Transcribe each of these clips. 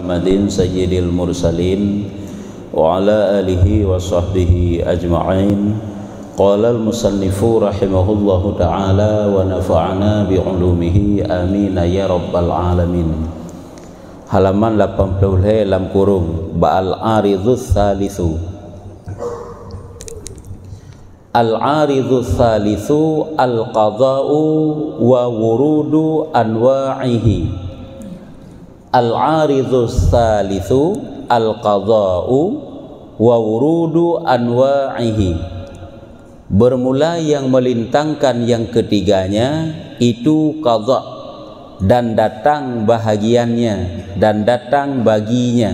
Muhammadin sayyidil mursalin wa ala alihi wa sahbihi ajma'in. Qala al-musannifu rahimahullahu ta'ala wa nafa'ana bi'ulumihi amin ya rabbal alamin. Halaman 80 lam kurung ba'al aridhus salisu. Al-aridhus salisu al-qada'u wa wurudu anwa'ihi. Al-aridhus salisu al-qada'u wa wurudu anwa'ihi. Bermula yang melintangkan yang ketiganya itu qada dan datang bahagiannya dan datang baginya.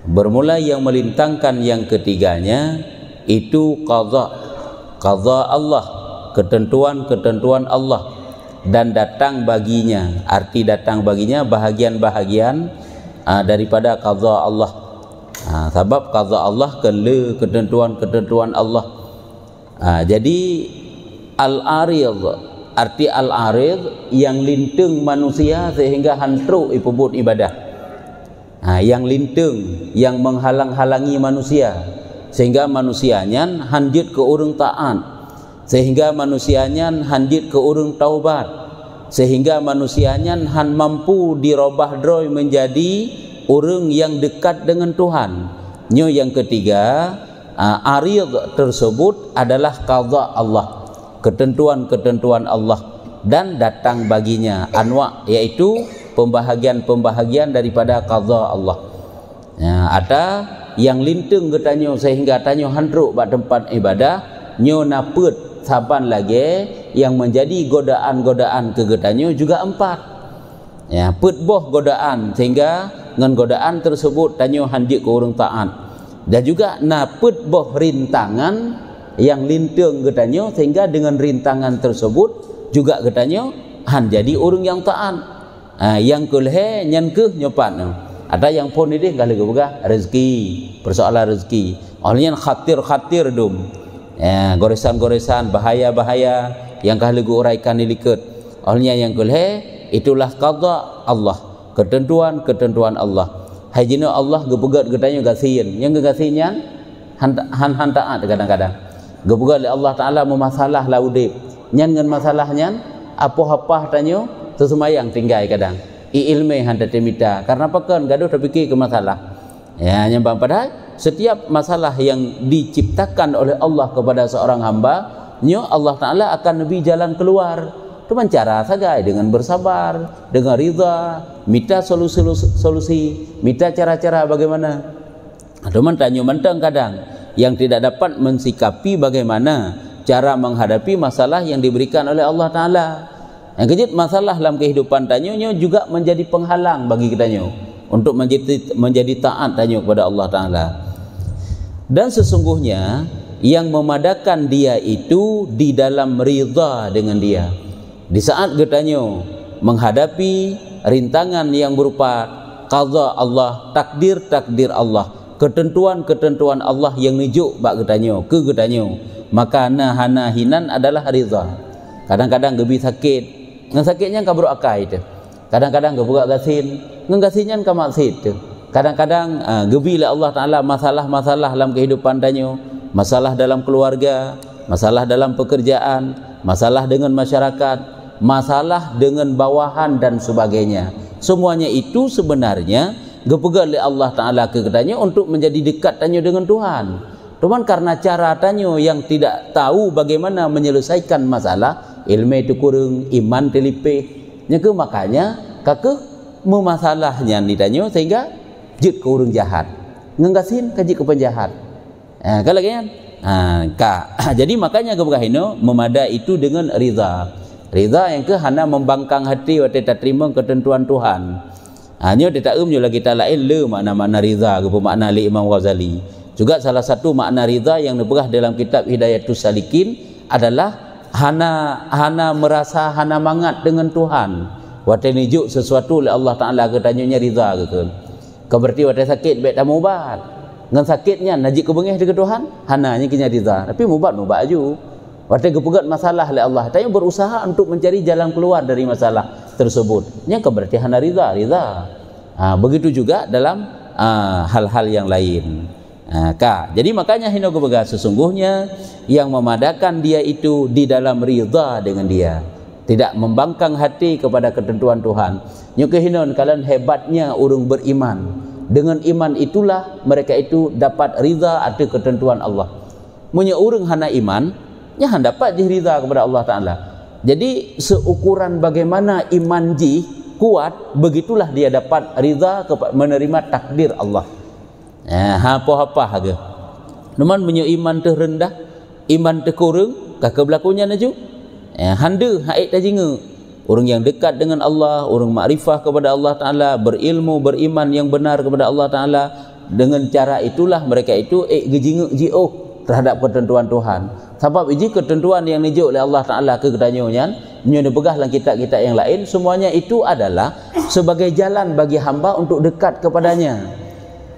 Bermula yang melintangkan yang ketiganya itu qada Allah, ketentuan Allah, dan datang baginya, arti datang baginya bahagian-bahagian daripada qada Allah. Sebab qada Allah ketentuan Allah. Jadi al-arid, arti al-arid yang lintung manusia sehingga hantruk ipubut ibadah. Yang lintung, yang menghalang-halangi manusia sehingga manusianya hanjut ke urang taat, sehingga manusianya hanjut ke urang taubat, sehingga manusianya han mampu dirubah droi menjadi orang yang dekat dengan Tuhan. Nyo yang ketiga, arid tersebut adalah qada Allah, ketentuan-ketentuan Allah, dan datang baginya anwa, yaitu pembahagian-pembahagian daripada qada Allah. Ada yang lintung getanyo sehingga tanyo handruk pada tempat ibadah, nyo naput saban lagi yang menjadi godaan-godaan kegetanyo juga 4. Putboh godaan sehingga dengan godaan tersebut tanyo hanjik ke urang taat, dan juga naput boh rintangan yang lintung getanyo sehingga dengan rintangan tersebut juga getanyo han jadi urang yang taat. Yang kelhe nyankeh nyopan ada yang pun ini kali ke rezeki, persoalan rezeki olehnya khatir dum, goresan-goresan, bahaya-bahaya yang kahli uraikan diliket olehnya yang kelhe itulah qada Allah, ketentuan Allah. Hajina Allah gepegat getanyo gasin, yang gegasinya han taat kadang-kadang gepegat Allah Taala memasalah laudip nyan ngan masalahnya apa-apa tanyo sesumayang tinggal kadang ilmu handa temita karena pakan gaduh terfikir ke masalah. Nyambang padahal setiap masalah yang diciptakan oleh Allah kepada seorang hamba, nyo Allah Taala akan lebih jalan keluar. Cuma cara saja dengan bersabar, dengan ridha, minta solusi, minta cara-cara bagaimana. Teman tanyo mentang kadang yang tidak dapat mensikapi bagaimana cara menghadapi masalah yang diberikan oleh Allah Taala. Yang kejut masalah dalam kehidupan tanyo juga menjadi penghalang bagi kita untuk menjadi taat tanyo kepada Allah Taala. Dan sesungguhnya yang memadakan dia itu di dalam ridha dengan dia. Di saat getanyo menghadapi rintangan yang berupa qada Allah, takdir Allah, ketentuan Allah yang nijuk bak getanyo ke getanyo, maka nahana hinan adalah ridha. Kadang-kadang gebi sakit, ngan sakitnya kabur akai itu. Kadang-kadang gebuka gasin, ngan gasinnya ka maksud itu. Kadang-kadang gebi la Allah Taala masalah-masalah dalam kehidupan tanyo, masalah dalam keluarga, masalah dalam pekerjaan, masalah dengan masyarakat, masalah dengan bawahan dan sebagainya. Semuanya itu sebenarnya gepegat oleh Allah Taala ke tanyo untuk menjadi dekat tanyo dengan Tuhan. Cuman karena cara tanyo yang tidak tahu bagaimana menyelesaikan masalah, ilmu itu kurang, iman telipih, nyeke makanya kakek memasalahnya ditanyo sehingga jid ke urang jahat, ngenggasin kaji ke penjahat. Kalau kan, jadi makanya kebegahino memada itu dengan ridha. Ridha yang ke hana membangkang hati waktu tak terima ketentuan Tuhan. Hanya tidak lagi kita lain le makna ridha ke makna li Imam Ghazali. Juga salah satu makna ridha yang dibegah dalam kitab Hidayatus Salikin adalah hana merasa hana mangat dengan Tuhan. Waktu nijuk sesuatu oleh Allah Taala ketanyanya ridha ke. Berarti waktu sakit baik tak mubat. Ngan sakitnya najik kebengih dengan Tuhan, hananya kinya ridha. Tapi mubat aju. Waktu kepegat masalah oleh Allah, tapi berusaha untuk mencari jalan keluar dari masalah tersebut. Nya berarti hana ridha. Begitu juga dalam hal-hal yang lain. Jadi makanya hina kebaga sesungguhnya yang memadakan dia itu di dalam ridha dengan dia, tidak membangkang hati kepada ketentuan Tuhan. Nyuke hinon kalian hebatnya urung beriman. Dengan iman itulah mereka itu dapat ridha atas ketentuan Allah. Munya urung hana iman, nya han dapat je ridha kepada Allah Taala. Jadi seukuran bagaimana iman ji kuat, begitulah dia dapat ridha menerima takdir Allah. Apa-apa haga. Namun punya iman terendah, iman terkurang, kakak berlakunya naju. Handa haid tajinga. Orang yang dekat dengan Allah, orang makrifah kepada Allah Taala, berilmu, beriman yang benar kepada Allah Taala, dengan cara itulah mereka itu gejinga jiok terhadap ketentuan Tuhan. Sebab ini ketentuan yang dijuk oleh Allah Taala ke kedanyonya, nyo dipegah dalam kitab-kitab yang lain, semuanya itu adalah sebagai jalan bagi hamba untuk dekat kepadanya.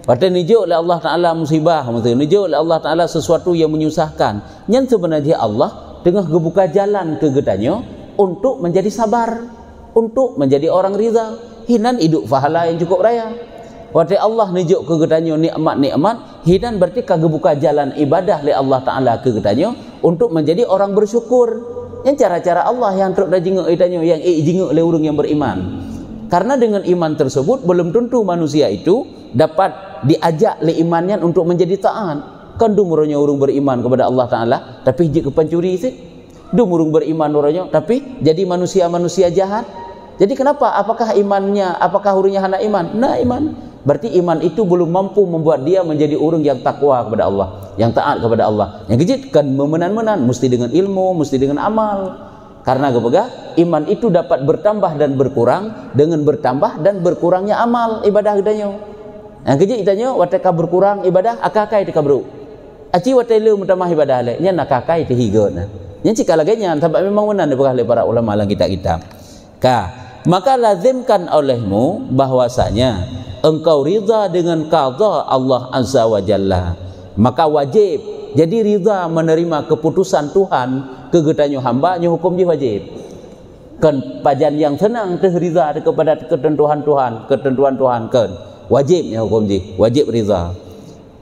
Pada nijuk oleh Allah Ta'ala musibah, nijuk oleh Allah Ta'ala sesuatu yang menyusahkan, yang sebenarnya Allah tengah gebuka jalan ke gedanyo untuk menjadi sabar, untuk menjadi orang ridha, hinan hidup fahala yang cukup raya. Pada Allah nijuk ke gedanyo nikmat-nikmat, hinan berarti kegebuka jalan ibadah oleh Allah Ta'ala ke gedanyo untuk menjadi orang bersyukur. Yang cara-cara Allah yang teruk dah jinguk gedanyo, yang jinguk oleh orang yang beriman. Karena dengan iman tersebut belum tentu manusia itu dapat diajak le imannya untuk menjadi taat. Kan dumurnya urung beriman kepada Allah Taala tapi jadi pencuri sih. Dumurung beriman orangnya tapi jadi manusia-manusia jahat. Jadi kenapa? Apakah imannya, apakah urungnya hana iman? Nah, iman. Berarti iman itu belum mampu membuat dia menjadi orang yang takwa kepada Allah, yang taat kepada Allah. Yang kecil kan memenan-menan mesti dengan ilmu, mesti dengan amal. Karena kebaga iman itu dapat bertambah dan berkurang dengan bertambah dan berkurangnya amal ibadah gedanyo. Yang kejik itanya wataka berkurang ibadah akakai tika bro. Aci watai lu mutamah ibadah le nya nakakai te higona. Nya cika laganya sebab memang benar dibekah oleh para ulama lang kita. Maka lazimkan olehmu bahwasanya engkau ridha dengan qadha Allah Azza wa Jalla. Maka wajib jadi ridha menerima keputusan Tuhan kegetanyo hamba nya hukum ji wajib. Kan pajan yang senang teh ridha kepada ketentuan Tuhan kan. Wajibnya hukum ji, wajib ridha.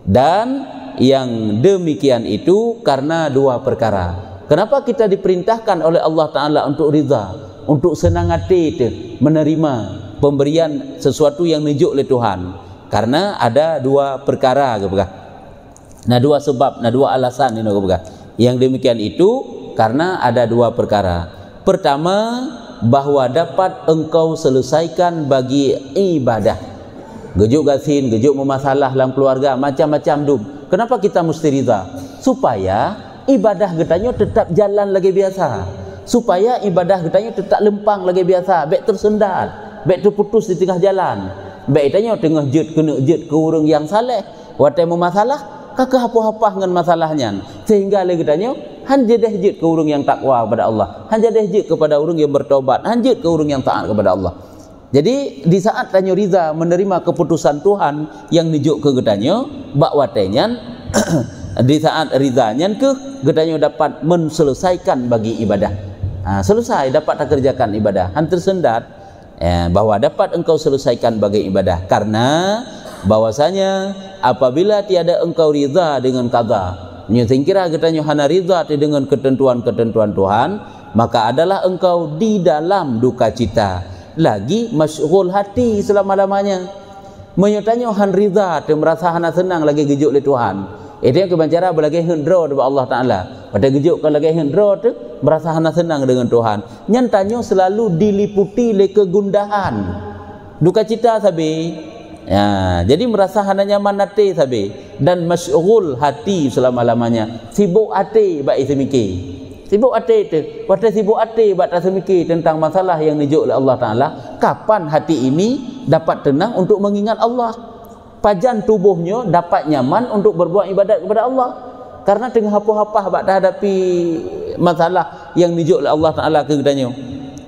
Dan yang demikian itu karena dua perkara. Kenapa kita diperintahkan oleh Allah Ta'ala untuk ridha, untuk senang hati menerima pemberian sesuatu yang nijuk oleh Tuhan? Karena ada dua perkara, dua sebab, dua alasan ini. Yang demikian itu karena ada dua perkara. Pertama, bahwa dapat engkau selesaikan bagi ibadah. Gejuk gasin, gejuk memasalah dalam keluarga, macam-macam dum. Kenapa kita mesti ridha? Supaya ibadah getanyo tetap jalan lagi biasa. Supaya ibadah getanyo tetap lempang lagi biasa, baik tersendat, baik terputus di tengah jalan. Baik itanyo tengah jet kena jet ke orang yang saleh, watai memasalah, kakak apa-apa dengan masalahnya. Sehingga lagi getanyo han jedeh jet ke orang yang takwa kepada Allah, han jedeh jet kepada orang yang bertobat, han jet ke orang yang taat kepada Allah. Jadi di saat tanyo ridha menerima keputusan Tuhan yang nijuk ke gedanyo, bak watenya di saat ridhanya ke gedanyo dapat menselesaikan bagi ibadah. Selesai dapat tak kerjakan ibadah. Han tersendat bahwa dapat engkau selesaikan bagi ibadah karena bahwasanya apabila tiada engkau ridha dengan qadha, nyo kira gedanyo hana ridha dengan ketentuan-ketentuan Tuhan, maka adalah engkau di dalam duka cita. Lagi masyghul hati selama-lamanya. Menyatanya han ridha te merasa hana senang lagi gejuk oleh Tuhan. Itu yang kebancara berlagi hendro dengan Allah Taala. Pada gejuk kalau lagi hendro tu merasa hana senang dengan Tuhan. Nyantanya selalu diliputi oleh kegundahan. Duka cita sabi. Ya, jadi merasa hana nyaman hati sabi dan masyghul hati selama-lamanya. Sibuk hati bak isi mikir. Sibuk hati itu, pada sibuk hati buat rasa mikir tentang masalah yang dijuk oleh Allah Ta'ala. Kapan hati ini dapat tenang untuk mengingat Allah? Pajan tubuhnya dapat nyaman untuk berbuat ibadat kepada Allah. Karena tengah apa-apa buat hadapi masalah yang dijuk oleh Allah Ta'ala ke gedanyo.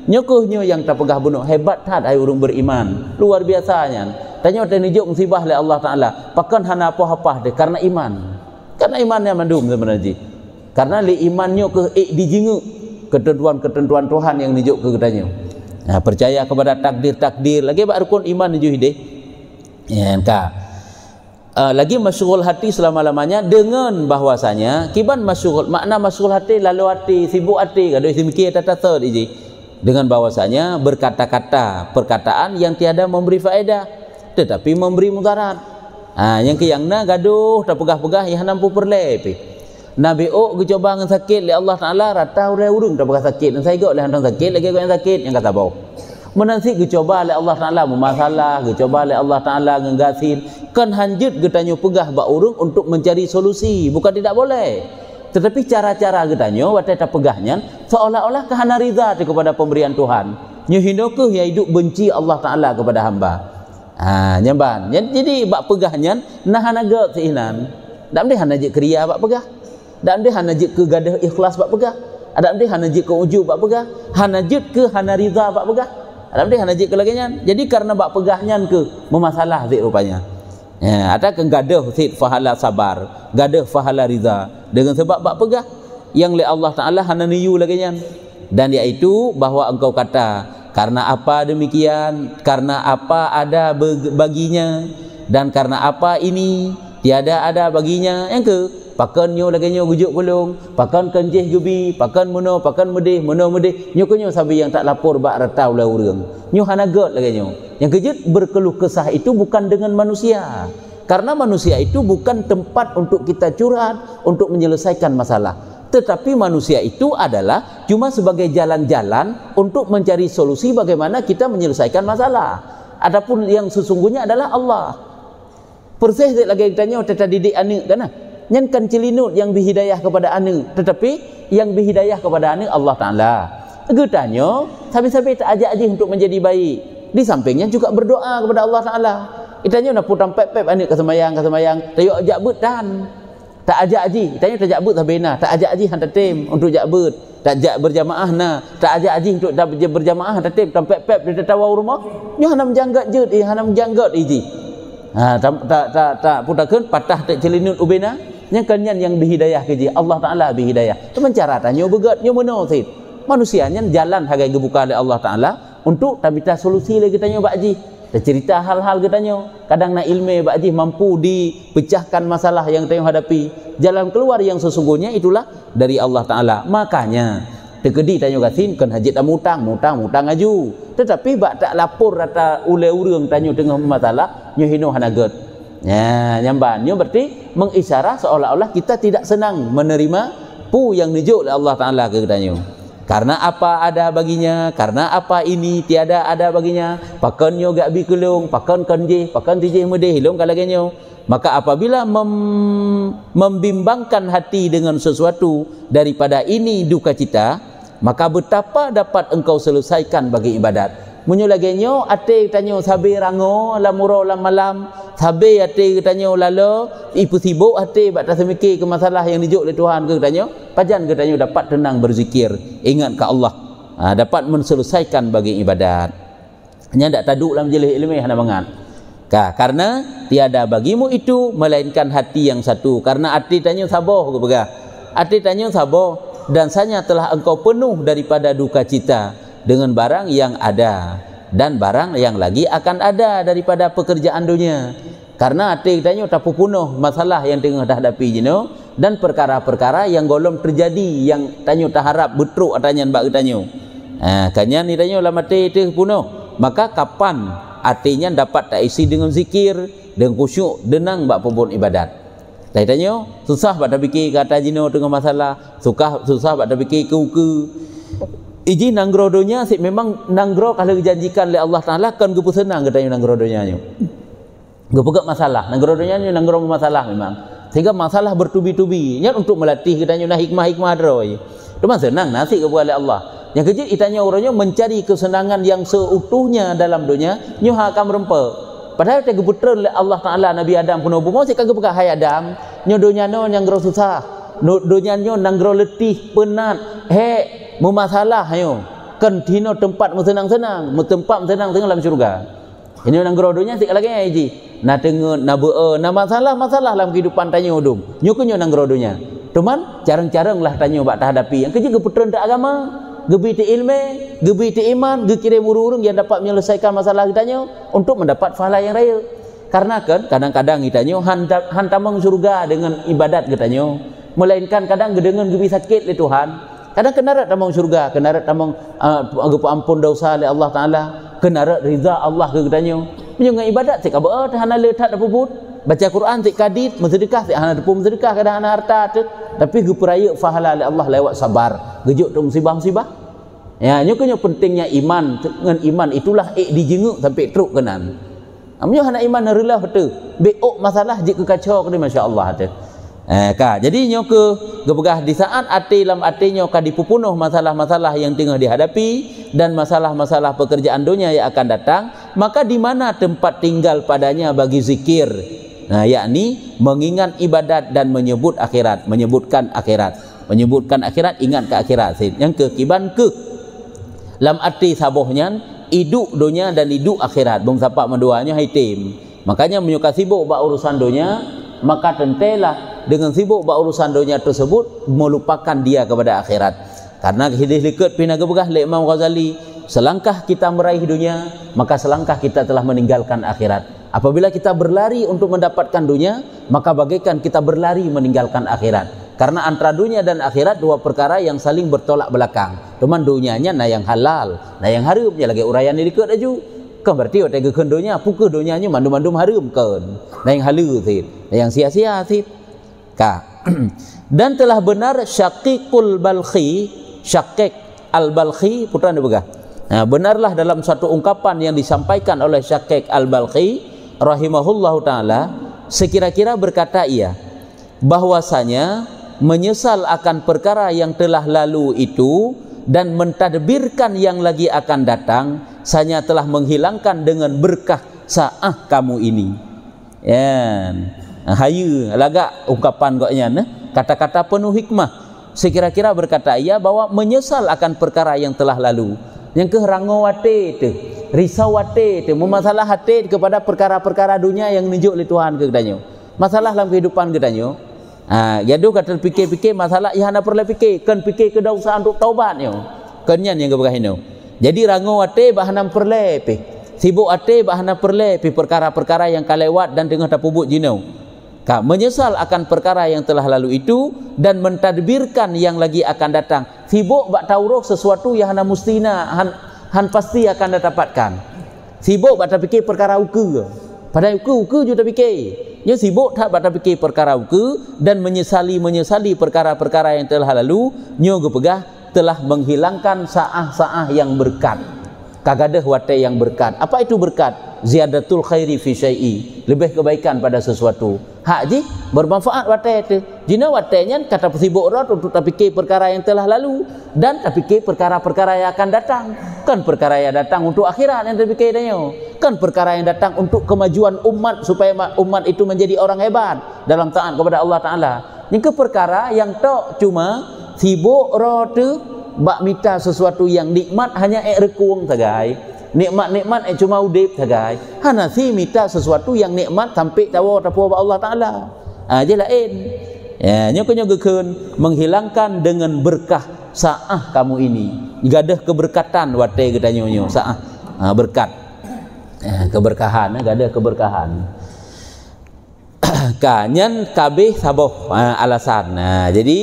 Nyokuhnya yang tak pegah bunuh, hebat tak ay urung beriman. Luar biasanya. Tanya tak dijuk musibah oleh Allah Ta'ala. Pakan hana apa-apa deh, karena iman. Karena imannya mandum sebenarnya. Karena li imannya ke dijingu ketentuan-ketentuan Tuhan yang nijuk ke gedanyo. Percaya kepada takdir-takdir lagi bak rukun iman nijuh deh. Ya, lagi masyghul hati selama-lamanya dengan bahwasanya kiban masyghul, makna masyghul hati lalu hati, sibuk hati, gaduh mikir tata iji, dengan bahwasanya berkata-kata perkataan yang tiada memberi faedah tetapi memberi mudarat. Yang keyangna gaduh tak pegah-pegah yang nampu perlepi. Nabi coba dengan sakit li Allah Taala rata urai urung tak pegah sakit dan saya gak oleh handang sakit lagi yang sakit yang kata bau. Menansi coba oleh Allah Taala memasalah, coba oleh Allah Taala nggasin kan hanjut getanyo pegah ba urung untuk mencari solusi, bukan tidak boleh. Tetapi cara-cara getanyo watai tak pegahnya seolah-olah kehana ridha kepada pemberian Tuhan. Nyo hinokuh ya hidup benci Allah Taala kepada hamba. Nyamban. Jadi bak pegahnya nah hanaga seinan. Dak mesti hana je kriya bak pegah. Dak mesti hana je ke gadah ikhlas bak pegah. Ada mesti hana je ke ujub bak pegah. Hana je ke hana ridha bak pegah. Ada mesti hana je ke laginya. Jadi karena bak pegahnya ke memasalah zik rupanya. Ya, ada ke gadah sid fahala sabar, gadah fahala ridha dengan sebab bak pegah yang li Allah Taala hana niyu laginya. Dan iaitu bahwa engkau kata karena apa demikian, karena apa ada baginya, dan karena apa ini tiada ada baginya. Yang ke pakan nyo lagi nyo gujuk gulung, pakan kenjih gubi, pakan muno, pakan medih, muno medih. Nyo kunyo sabi yang tak lapor bak ratau lah urang. Nyo hana got lagi nyo. Yang kejut berkeluh kesah itu bukan dengan manusia. Karena manusia itu bukan tempat untuk kita curhat, untuk menyelesaikan masalah. Tetapi manusia itu adalah cuma sebagai jalan-jalan untuk mencari solusi bagaimana kita menyelesaikan masalah. Adapun yang sesungguhnya adalah Allah. Persis lagi ditanya tata didik anak kan? Nyankan cilinut yang berhidayah kepada anak, tetapi yang berhidayah kepada anak Allah Taala. Getanya sabi-sabi tak ajak-ajak untuk menjadi baik. Di sampingnya juga berdoa kepada Allah Taala. Itanya nak putang pep-pep anak ke semayang, tayo ajak betan. Tak ajak aji, tanya tak ajak bet sabena, tak ajak aji hantar tim untuk ajak bet, tak ajak berjamaah na, tak ajak aji untuk berjamaah hantar tim, tampek pep dia tawa rumah, nyo hana menjanggat je, hana menjanggat iji. Tak putakeun patah tak celinut ubena, nya kanyan yang berhidayah ke ji, Allah Taala berhidayah. Tu mencara tanya begat, nyo meno sid. Manusianya jalan hagai gebuka oleh Allah Taala untuk tak minta solusi lagi tanya bak ji. Cerita hal-hal katanya kadang nak ilmu bakji mampu dipecahkan masalah yang tengah hadapi. Jalan keluar yang sesungguhnya itulah dari Allah Taala. Makanya tekedi tanya gasin kan hajit mutang aju. Tetapi bak tak lapor rata ule urang tanya tengah masalah nyo hino hanaget. Ya, nyamban nyo berarti mengisyarah seolah-olah kita tidak senang menerima pu yang nujuk oleh Allah Taala ke tanya. Karena apa ada baginya, karena apa ini tiada ada baginya. Pakan nyo gak bi kelung, pakan kanjih, pakan tijih medih hilong kalagenyo. Maka apabila membimbangkan hati dengan sesuatu daripada ini duka cita, maka betapa dapat engkau selesaikan bagi ibadat. Munyo lagenyo ate tanyo sabe rango lamuro lam malam, sabe ate tanyo lalo ipu sibuk ate bak tak semikir ke masalah yang dijuk oleh Tuhan ke tanyo, pajan ke tanyo dapat tenang berzikir, ingat ke Allah. Dapat menselesaikan bagi ibadat. Hanya ndak taduk dalam jelis ilmu hana bangat. Karena tiada bagimu itu melainkan hati yang satu. Karena hati tanyo sabar ke begah. Hati tanyo sabar dan sanya telah engkau penuh daripada duka cita dengan barang yang ada dan barang yang lagi akan ada daripada pekerjaan dunia. Karena hati tanyo tak pupunuh masalah yang tengah hadapi jino dan perkara-perkara yang golom terjadi yang tanyo tak harap betruk atanyan bak tanyo. Kanyan ni tanyo lama hati itu punuh. Maka kapan hatinya dapat tak isi dengan zikir, dengan khusyuk, denang bak pebun ibadat. Tak tanyo susah bak tak fikir kata jino dengan masalah, susah bak tak fikir ke iji nanggrodonya sih memang nanggro kalau dijanjikan oleh Allah Taala kan gepu senang katanya nanggrodonya nyo. Gepegak masalah, nanggrodonya nyo nanggro masalah memang. Sehingga masalah bertubi-tubi. Nya untuk melatih katanya nah hikmah-hikmah droy. Cuma senang nasi kepada oleh Allah. Yang kecil itanya orangnya mencari kesenangan yang seutuhnya dalam dunia, nyo akan merempe. Padahal tak geputran oleh Allah Taala Nabi Adam puno bumo sik kagak pegak hai Adam, nyo donya no nanggro susah. Donya nyo nanggro letih, penat, memasalah ayo kan dino tempat senang-senang tempat senang-senang dalam syurga ini nang grodonya sik lagi aji na tengen na beu na masalah dalam kehidupan tanyo udum nyukunyo nang grodonya cuman jarang-jarang lah tanyo bak hadapi yang keje geputran dak agama gebi ti ilmu gebi ti iman ge kirim urung yang dapat menyelesaikan masalah tanyo untuk mendapat pahala yang raya Karena kan kadang-kadang kitanya hantamang surga dengan ibadat kitanya, melainkan kadang dengan gebi sakit le Tuhan. Kadang kenarat tamang surga, kenarat tamang ampun dosa oleh Allah Taala, kenarat riza Allah ke kitanya. Punya ibadat sik aba hana letat apa pun. Baca Quran sik kadit, bersedekah sik hana depu bersedekah, kadang hana harta tu. Tapi geperaya pahala oleh Allah lewat sabar. Gejuk tu musibah-musibah. Ya, nyukanya pentingnya iman. Dengan iman itulah dijenguk sampai teruk kenan. Amnya hana iman rela betul. Beok masalah jik kekacau ke masya-Allah tu. Jadi nyoke gebegah di saat ati lam ati nyoka dipupunuh masalah-masalah yang tengah dihadapi dan masalah-masalah pekerjaan dunia yang akan datang, maka di mana tempat tinggal padanya bagi zikir. Nah, yakni mengingat ibadat dan menyebut akhirat, menyebutkan akhirat, ingat ke akhirat. Yang kekiban ke lam arti sabohnya iduk dunia dan iduk akhirat bung sapak menduanya hitim. Makanya menyuka sibuk bak urusan dunia, maka tentelah dengan sibuk bak urusan dunia tersebut melupakan dia kepada akhirat. Karena hadis likat pina gebegah le Imam Ghazali, selangkah kita meraih dunia, maka selangkah kita telah meninggalkan akhirat. Apabila kita berlari untuk mendapatkan dunia, maka bagaikan kita berlari meninggalkan akhirat. Karena antara dunia dan akhirat dua perkara yang saling bertolak belakang. Cuman dunianya na yang halal, na yang haram je lagi uraian ni dekat aju. Kan berarti otak keun dunia, pukul dunianya mandum-mandum haram kan. Na yang halu sit, na yang sia-sia sit. Dan telah benar Syaqiqul Balkhi, Syaqiq Al-Balkhi putra ni begah. Nah, benarlah dalam satu ungkapan yang disampaikan oleh Syaqiq Al-Balkhi rahimahullahu taala, sekira-kira berkata ia bahwasanya menyesal akan perkara yang telah lalu itu dan mentadbirkan yang lagi akan datang, saya telah menghilangkan dengan berkah saah kamu ini. Ya, hayu lagak ungkapan goknya kata-kata penuh hikmah. Sekira-kira berkata ia bahwa menyesal akan perkara yang telah lalu. Yang kerango wate tu, risau wate tu, memasalah hati kepada perkara-perkara dunia yang nunjuk oleh Tuhan ke katanya. Masalah dalam kehidupan katanya. Gaduh kata fikir-fikir masalah ihana perlu fikir, kan fikir ke dosa untuk taubatnya. Kenyan yang gebegahino. Jadi rango wate bahanam perle pi. Sibuk ate bahanam perle pi perkara-perkara yang kalewat dan tengah tapubut jinau. Menyesal akan perkara yang telah lalu itu dan mentadbirkan yang lagi akan datang. Sibuk bak tauruk sesuatu yang hana mustina, han pasti akan dapatkan. Sibuk bak fikir perkara uku. Padahal uku juga fikir. Dia sibuk tak bak fikir perkara uku dan menyesali perkara-perkara yang telah lalu. Nyo gepegah telah menghilangkan saah-saah yang berkat. Kagadah wate yang berkat. Apa itu berkat? Ziyadatul khairi fi syai'i, lebih kebaikan pada sesuatu. Hak ji bermanfaat wate itu. Jina watenya kata sibuk rot untuk tak fikir perkara yang telah lalu dan tak fikir perkara-perkara yang akan datang. Kan perkara yang datang untuk akhirat yang terfikir dia. Kan perkara yang datang untuk kemajuan umat supaya umat itu menjadi orang hebat dalam taat kepada Allah Taala. Ini ke perkara yang tok cuma sibuk rot bak minta sesuatu yang nikmat hanya rekuang sagai. Nikmat-nikmat cuma udip sagai. Hana si minta sesuatu yang nikmat sampai tahu Allah Taala. Je lain. Ya, nyonya gekeun menghilangkan dengan berkah saah kamu ini. Gadah keberkatan wate kita nyonyo saah berkat. Keberkahan, gadah keberkahan. Kanyan kabeh saboh alasan. Jadi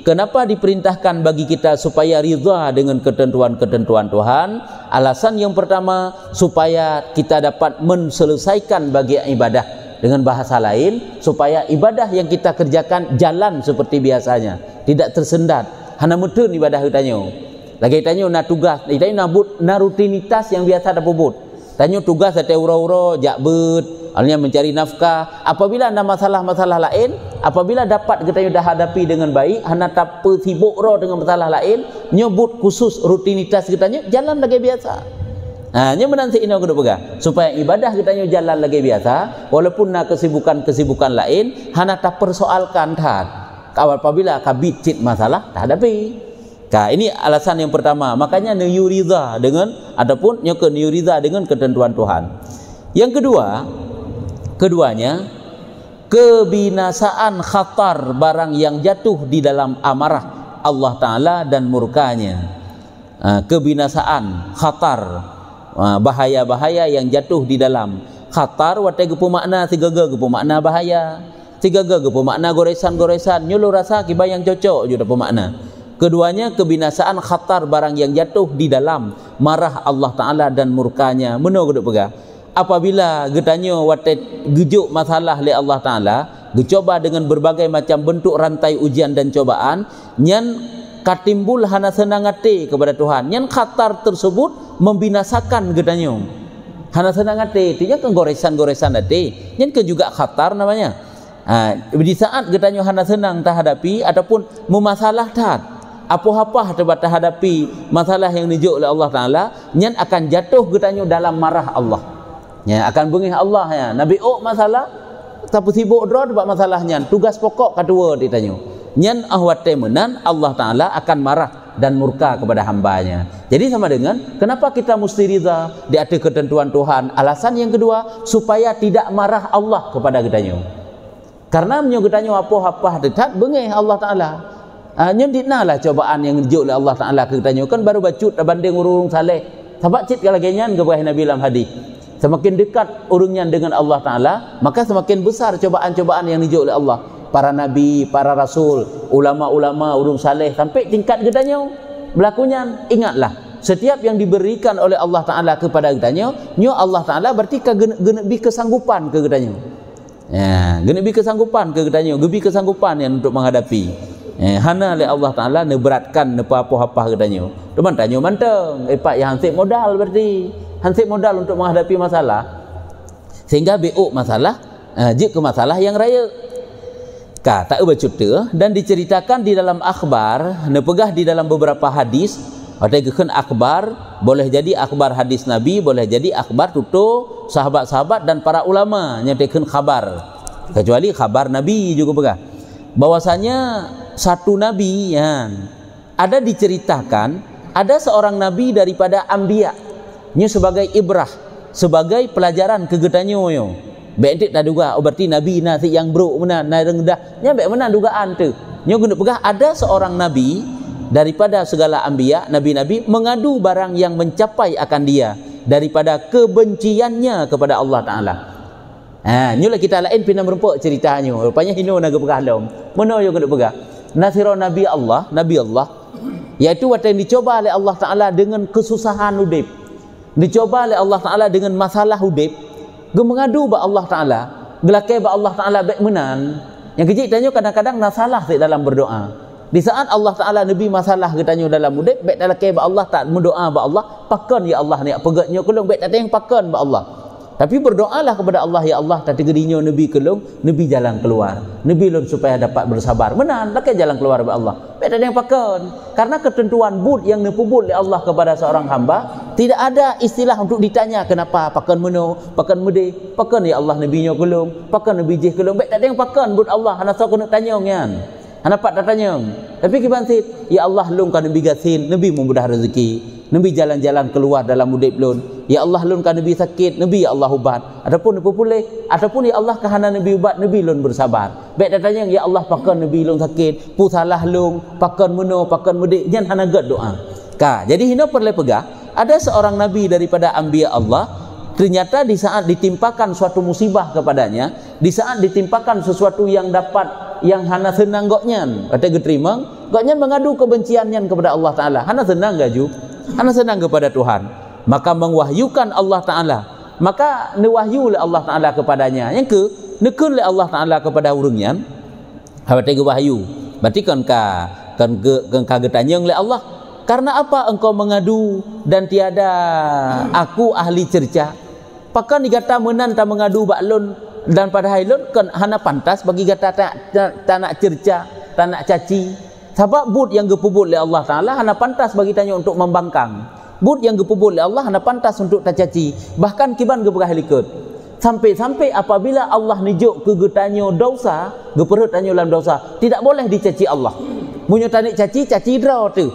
kenapa diperintahkan bagi kita supaya ridha dengan ketentuan-ketentuan Tuhan? Alasan yang pertama, supaya kita dapat menselesaikan bagian ibadah. Dengan bahasa lain, supaya ibadah yang kita kerjakan jalan seperti biasanya, tidak tersendat. Hana mutun ibadah kita. Lagi tanya na tugas, tanya na rutinitas yang biasa ada pubut. Tanya tugas sate uro-uro, jakbet, alnya mencari nafkah. Apabila ada masalah-masalah lain, apabila dapat kita dah hadapi dengan baik, hana tak sibuk ro dengan masalah lain, nyebut khusus rutinitas kita jalan lagi biasa. Nya menanti ino kudu pegang supaya ibadah kita jalan lagi biasa, walaupun na kesibukan lain, hana tak persoalkan tak. Apabila kabicit masalah tak hadapi. Ini alasan yang pertama. Makanya niyuriza dengan ataupun nyoke niyuriza dengan ketentuan Tuhan. Yang keduanya kebinasaan khatar barang yang jatuh di dalam amarah Allah Ta'ala dan murkanya. Kebinasaan khatar bahaya-bahaya yang jatuh di dalam Khatar watai gepu makna tiga-ga gepu makna bahaya. Tiga-ga gepu makna goresan-goresan. Nyulu rasa kibayang cocok juga pemakna. Keduanya kebinasaan khatar barang yang jatuh di dalam marah Allah Ta'ala dan murkanya. Mana geduk pegah? Apabila getanyo watai gejuk masalah li Allah Ta'ala, dicoba dengan berbagai macam bentuk rantai ujian dan cobaan, nyan katimbul hana senang hati kepada Tuhan. Nyan khatar tersebut membinasakan getanyo. Hana senang hati, artinya kan goresan-goresan hati. Nyan ke juga khatar namanya. Di saat getanyo hana senang tak hadapi ataupun memasalah tak apa-apa tak hadapi masalah yang dijuk oleh Allah Ta'ala, nyan akan jatuh getanyo dalam marah Allah. Ya, akan bengih Allah ya. Nabi masalah tapi sibuk draw dapat masalahnya. Tugas pokok kedua ditanya. Nyan ahwat temenan Allah Ta'ala akan marah dan murka kepada hambanya. Jadi sama dengan kenapa kita mesti ridha di atas ketentuan Tuhan. Alasan yang kedua supaya tidak marah Allah kepada kitanya. Karena menyogetannya apa-apa tetap bengih Allah Ta'ala. Nyan ditnalah cobaan yang dijuk oleh Allah Ta'ala ke kitanya. Kan baru bacut banding urung saleh. Sabak cit kalau genyan ke Nabi dalam hadis. Semakin dekat urungnya dengan Allah Ta'ala, maka semakin besar cobaan-cobaan yang dijuk oleh Allah. Para nabi, para rasul, ulama-ulama, urung saleh, sampai tingkat getanya berlakunya. Ingatlah, setiap yang diberikan oleh Allah Ta'ala kepada getanya, nyo Allah Ta'ala berarti genebi kesanggupan ke getanya. Ya, genebi kesanggupan ke getanya, gebi kesanggupan yang untuk menghadapi. Hana oleh Allah Ta'ala neberatkan nepa apa-apa getanya. Teman tanya manteng, pak yang hansip modal berarti. Hansip modal untuk menghadapi masalah sehingga BO masalah jik ke masalah yang raya tak bercerita dan diceritakan di dalam akhbar nepegah di dalam beberapa hadis. Ada gekan akhbar boleh jadi akhbar hadis Nabi, boleh jadi akhbar tutur sahabat-sahabat dan para ulama nyatakan khabar, kecuali khabar Nabi juga pegah bahwasanya satu Nabi yang ada diceritakan ada seorang Nabi daripada Anbiya nya sebagai ibrah, sebagai pelajaran kegetanyo yo. Betik tak duga berarti nabi nasi yang bro mana na rendah. Nya bek mana dugaan tu. Nyo guna pegah ada seorang nabi daripada segala anbiya, nabi-nabi mengadu barang yang mencapai akan dia daripada kebenciannya kepada Allah Taala. Nyo lah kita lain pina merempuk ceritanya. Rupanya hino naga pegah lom. Mana yo guna pegah? Nasira nabi Allah, iaitu wat yang dicoba oleh Allah Taala dengan kesusahan hidup. Dicoba oleh Allah Ta'ala dengan masalah hudib, mengadu ba Allah Ta'ala, gelakai ba Allah Ta'ala baik menan. Yang kecil tanya kadang-kadang nasalah dalam berdoa. Di saat Allah Ta'ala Nabi masalah ketanya dalam hudib, baik dalam kai ba Allah tak mendoa ba Allah, pakan ya Allah ni pegatnya kelong baik tak yang pakan ba Allah. Tapi berdoalah kepada Allah, ya Allah tadi gerinya Nabi kelong, Nabi jalan keluar. Nabi lun supaya dapat bersabar. Menan pakai jalan keluar ba Allah. Baik tak yang pakan. Karena ketentuan bud yang nepubut oleh Allah kepada seorang hamba, tidak ada istilah untuk ditanya kenapa pakan meno, pakan mudi, pakan ya Allah nabinya kelong, pakan nabi jih kelong. Baik tak ada yang pakan bud Allah, hana sok kena tanya ngan. Hana pat tak tanya. Tapi kibansit, ya Allah lung kan nabi gasin, nabi memudah rezeki. Nabi jalan-jalan keluar dalam hudib lun. Ya Allah lun kan nabi sakit, nabi ya Allah ubat. Adapun apa pulih, ataupun ya Allah kahana nabi ubat, nabi lun bersabar. Baik tak tanya ya Allah pakan nabi lun sakit, pu salah lung, pakan meno, pakan mudi, jangan hana gad doa. Jadi hina perlu pegah ada seorang nabi daripada anbiya Allah, ternyata di saat ditimpakan suatu musibah kepadanya, di saat ditimpakan sesuatu yang dapat yang hana senang goknyan, kata geterima goknyan mengadu kebenciannya kepada Allah Ta'ala, hana senang gaju, hana senang kepada Tuhan, maka mengwahyukan Allah Ta'ala, maka newahyu oleh Allah Ta'ala kepadanya, yang ke nekun oleh Allah Ta'ala kepada urungnya, berarti wahyu, berarti kan kagetanya oleh Allah. Karena apa engkau mengadu dan tiada aku ahli cerca? Pakan digata menan tak mengadu baklun dan pada hailun kan hana pantas bagi gata tak nak cerca, tak nak caci. Sebab bud yang gepubut oleh Allah Ta'ala hana pantas bagi tanya untuk membangkang. Bud yang gepubut oleh Allah hana pantas untuk tak caci. Bahkan kiban geberah likut. Sampai-sampai apabila Allah nijuk ke getanyo dosa, geperut tanyo dalam dosa, tidak boleh dicaci Allah. Munyo tanik caci draw tu.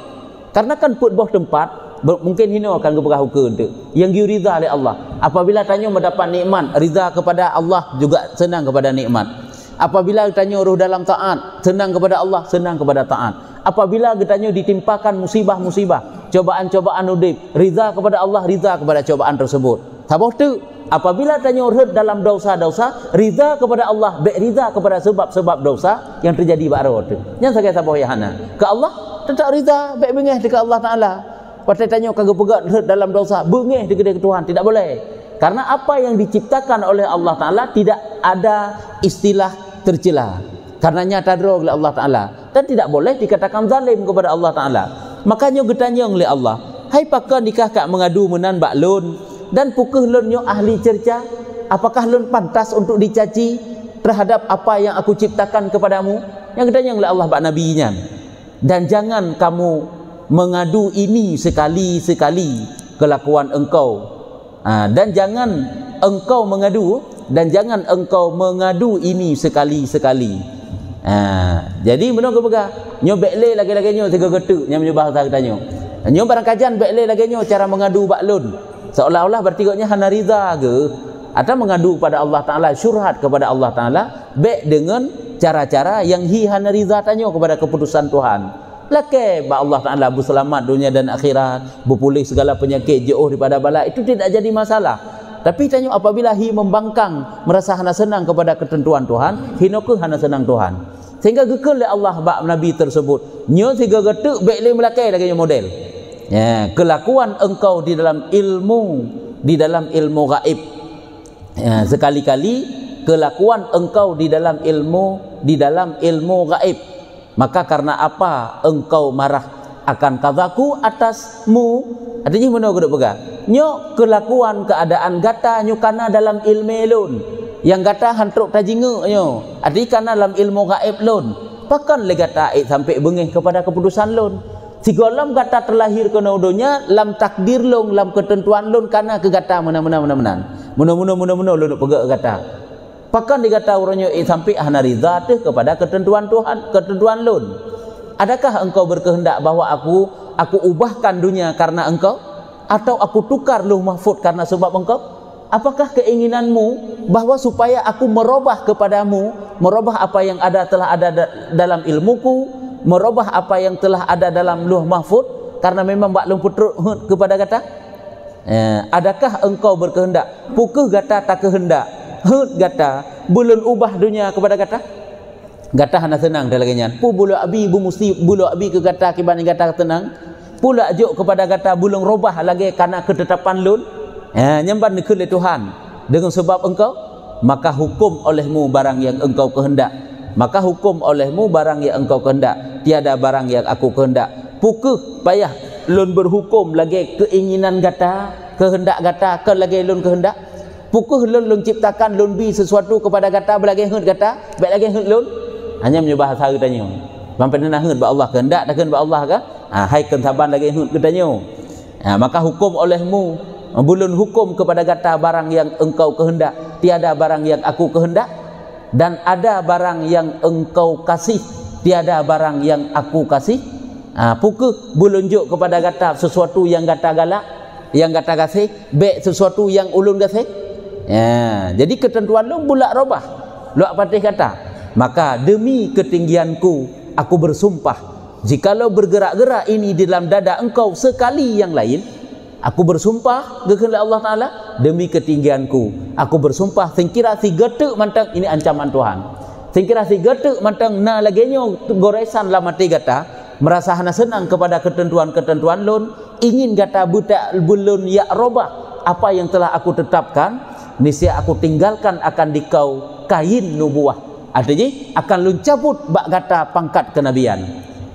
Karena kan put bawah tempat mungkin hino akan geberah hukum tu. Yang riza oleh Allah. Apabila tanya mendapat nikmat, riza kepada Allah juga senang kepada nikmat. Apabila tanya roh dalam taat, senang kepada Allah, senang kepada taat. Apabila tanya ditimpakan musibah-musibah, cobaan-cobaan hidup, riza kepada Allah, riza kepada cobaan tersebut. Sabah tu apabila tanya dalam dosa-dosa, rida kepada Allah, be rida kepada sebab-sebab dosa yang terjadi baru tu. Yang saya kata hana ke Allah tetap rida, be bengeh dekat Allah Taala. Pasal tanya kagak pegat dalam dosa, bengeh dekat Tuhan, tidak boleh. Karena apa yang diciptakan oleh Allah Taala tidak ada istilah tercela. Karena nyata oleh Allah Taala dan tidak boleh dikatakan zalim kepada Allah Taala. Makanya getanya oleh Allah, hai pakar nikah kak mengadu menan bak lun dan pukul lun nyo ahli cerca, apakah lun pantas untuk dicaci terhadap apa yang aku ciptakan kepadamu? Yang getanya oleh Allah bak nabinya. Dan jangan kamu mengadu ini sekali-sekali kelakuan engkau. Dan jangan engkau mengadu ini sekali-sekali. Jadi benar ke pegah nyo bekle lagi-lagi nyo tiga getuk yang menyubah bahasa kita nyo barang kajian bekle lagi nyo cara mengadu baklun seolah-olah bertiganya hana riza ke atau mengadu pada Allah Ta'ala, syurhat kepada Allah Ta'ala baik dengan cara-cara yang hana riza tanyo kepada keputusan Tuhan. Laki ba Allah Ta'ala berselamat dunia dan akhirat, berpulih segala penyakit, jauh daripada bala, itu tidak jadi masalah. Tapi tanya apabila membangkang, merasa hana senang kepada ketentuan Tuhan, hino ke hana senang Tuhan. Sehingga gekal Allah bak Nabi tersebut. Nyo tiga getuk baik le melakai lagi model. Ya, kelakuan engkau di dalam ilmu gaib. Ya, sekali-kali kelakuan engkau di dalam ilmu gaib. Maka karena apa engkau marah akan kazaku atasmu? Artinya mana aku pegang? Nyo kelakuan keadaan gata nyo kana dalam ilmu lun. Yang gata hantruk tajingu nyo. Artinya kana dalam ilmu gaib lun. Pakan le gata sampai bengih kepada keputusan lun. Tiga lam gata terlahir ke dunia, lam takdir lun, lam ketentuan lun kana ke gata mana-mana. Muna lun pegang gata. Pakan digata orangnya sampai hana riza kepada ketentuan Tuhan, ketentuan lun. Adakah engkau berkehendak bahwa aku ubahkan dunia karena engkau, atau aku tukar luh mahfud karena sebab engkau? Apakah keinginanmu bahwa supaya aku merubah kepadamu, merubah apa yang telah ada dalam ilmuku, merubah apa yang telah ada dalam luh mahfud karena memang baklum putruk kepada kata? Adakah engkau berkehendak? Pukul gata tak kehendak, gata belum ubah dunia kepada kata? Gata hana senang dah lagi nyan. Pu bulu abi bu musti bulu abi ke gata kiban gata tenang. Pula juk kepada gata bulung robah lagi karena ketetapan lun. Nyamban ke Tuhan dengan sebab engkau, maka hukum olehmu barang yang engkau kehendak. Maka hukum olehmu barang yang engkau kehendak. Tiada barang yang aku kehendak. Pukul payah lun berhukum lagi keinginan gata, kehendak gata ke lagi lun kehendak. Pukul lun ciptakan lun bi sesuatu kepada gata belagi hut gata, baik lagi hut lun. Hanya menyebah bahasa katanya. Sampai nak hut ba Allah kehendak dah kehendak Allah ke? Hai kentaban lagi hut katanya. Maka hukum olehmu, bulun hukum kepada gata barang yang engkau kehendak, tiada barang yang aku kehendak, dan ada barang yang engkau kasih, tiada barang yang aku kasih. Pukul bulunjuk kepada gata sesuatu yang gata galak, yang gata kasih, baik sesuatu yang ulun kasih. Jadi ketentuan lu bulak robah. Lu patih kata, maka demi ketinggianku aku bersumpah, jikalau bergerak-gerak ini di dalam dada engkau sekali yang lain, aku bersumpah kepada Allah Ta'ala, demi ketinggianku aku bersumpah, singkira si getuk mantang, ini ancaman Tuhan, singkira si getuk mantang na lagenyo goresan lah mati gata, merasa hana senang kepada ketentuan-ketentuan lun, ingin gata buta bulun ya robah apa yang telah aku tetapkan, niscaya aku tinggalkan akan dikau kain nubuah. Artinya akan lun cabut bak gata pangkat kenabian.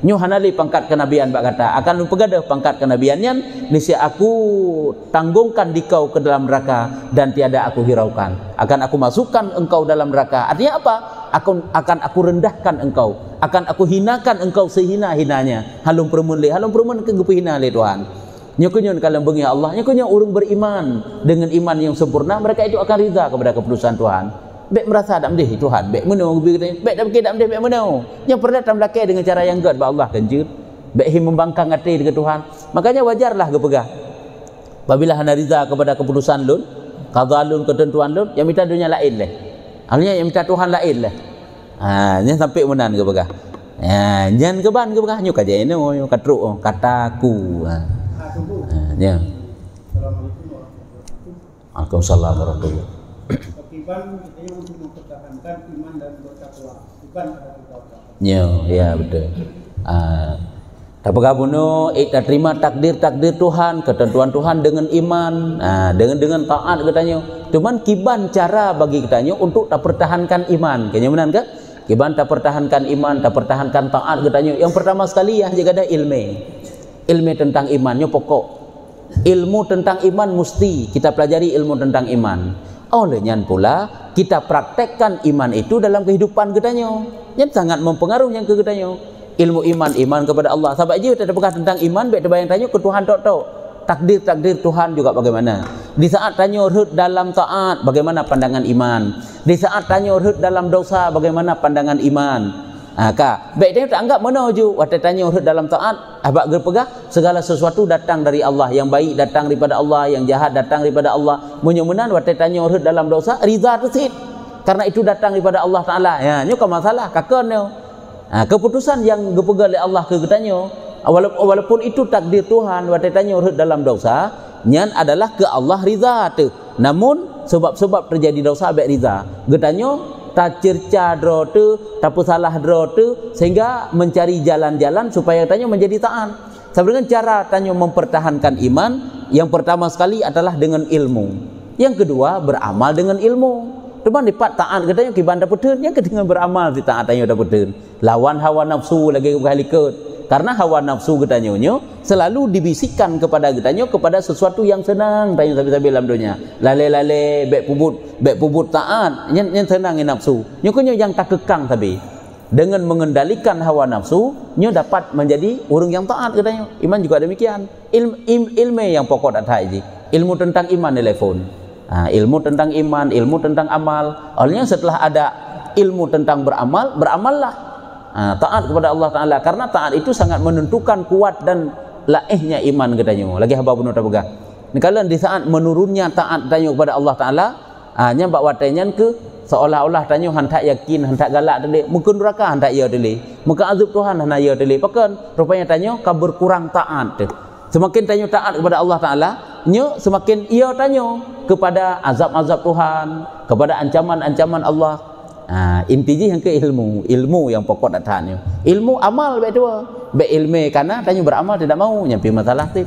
Nyu hanali pangkat kenabian bak gata, akan lun pegadah pangkat kenabiannya, niscaya aku tanggungkan dikau ke dalam neraka dan tiada aku hiraukan. Akan aku masukkan engkau dalam neraka. Artinya apa? Akan aku rendahkan engkau, akan aku hinakan engkau sehina-hinanya. Halum permun ke hina le Tuhan. Nyokunyon kalau bengi Allah, nyokunyon urung beriman dengan iman yang sempurna, mereka itu akan riza kepada keputusan Tuhan. Baik merasa tak mendih Tuhan, baik menau baik tak fikir tak mendih, baik menau. Yang pernah tam lakai dengan cara yang gad ba Allah kanjut. Baik membangkang hati dengan Tuhan. Makanya wajarlah kepegah. Apabila hana riza kepada keputusan lun, qadha lun, ketentuan lun, yang minta dunia lain leh. Artinya yang minta Tuhan lain leh. Nya sampai menan kepegah. Nyan keban kepegah nyu kaje no katruk kataku. Ya. Waalaikumsalam warahmatullahi. Iban kita untuk mempertahankan iman dan bertakwa. Iban ada bertakwa. Ya betul. Apakah bunuh kita terima takdir Tuhan, ketentuan Tuhan dengan iman, dengan taat katanya. Cuman kiban cara bagi katanya untuk tak pertahankan iman. Kayaknya benar ke? Kiban tak pertahankan iman, tak pertahankan taat katanya. Yang pertama sekali yang jika ada ilmu tentang imannya pokok. Ilmu tentang iman mesti kita pelajari ilmu tentang iman. Olehnya pula kita praktekkan iman itu dalam kehidupan katanya. Yang sangat mempengaruhi yang ke katanya. Ilmu iman kepada Allah. Sebab dia tak berkata tentang iman, baik terbayang tanya ke Tuhan tok. Takdir Tuhan juga bagaimana. Di saat tanya urut dalam taat, bagaimana pandangan iman. Di saat tanya urut dalam dosa, bagaimana pandangan iman. Baik dia tak anggap mana je. Waktu tanya urut dalam taat, abak berpegang segala sesuatu datang dari Allah. Yang baik datang daripada Allah, yang jahat datang daripada Allah. Menyemenan waktu tanya urut dalam dosa, riza tersit. Karena itu datang daripada Allah Ta'ala. Ya, ini bukan masalah, kakaknya. Keputusan yang dipegang oleh Allah ke katanya, walaupun itu takdir Tuhan, waktu tanya urut dalam dosa, nyan adalah ke Allah riza tu. Namun sebab-sebab terjadi dosa abek riza. Katanya tak cerca dro tu, tak salah dro tu, sehingga mencari jalan-jalan supaya tanya menjadi taat. Sebenarnya cara tanya mempertahankan iman, yang pertama sekali adalah dengan ilmu. Yang kedua beramal dengan ilmu. Teman dipat taat katanya kiban dapetun, yang kedua beramal di taat tanya dapetun. Lawan hawa nafsu lagi kali ikut. Karena hawa nafsu katanya selalu dibisikkan kepada katanya kepada sesuatu yang senang tanya sabi-sabi dalam dunia. Lale-lale bek pubut taat yang senang nafsu. Nyokonyo yang tak kekang tapi dengan mengendalikan hawa nafsu nyo dapat menjadi orang yang taat katanya. Iman juga demikian. Ilmu yang pokok dan haji. Ilmu tentang iman telefon. Ilmu tentang iman, ilmu tentang amal. Olehnya setelah ada ilmu tentang beramal, beramallah. Taat kepada Allah Ta'ala. Karena taat itu sangat menentukan kuat dan laihnya iman katanya. Lagi hamba penuh tak pegang. Kalau di saat menurunnya taat tanya kepada Allah Ta'ala, nyampak watanya ke seolah-olah tanya hantak yakin, hantak galak tadi. Mungkin neraka hantak ya tadi. Mungkin azab Tuhan hantak ya tadi. Pakan rupanya tanya kau berkurang taat. Semakin tanya taat kepada Allah Ta'ala, semakin ia tanya kepada azab-azab Tuhan, kepada ancaman-ancaman Allah. Intinya yang ke ilmu yang pokok datanya. Ilmu amal baik dua. Baik ilmu karena tanya beramal tidak mau nyampi masalah tu.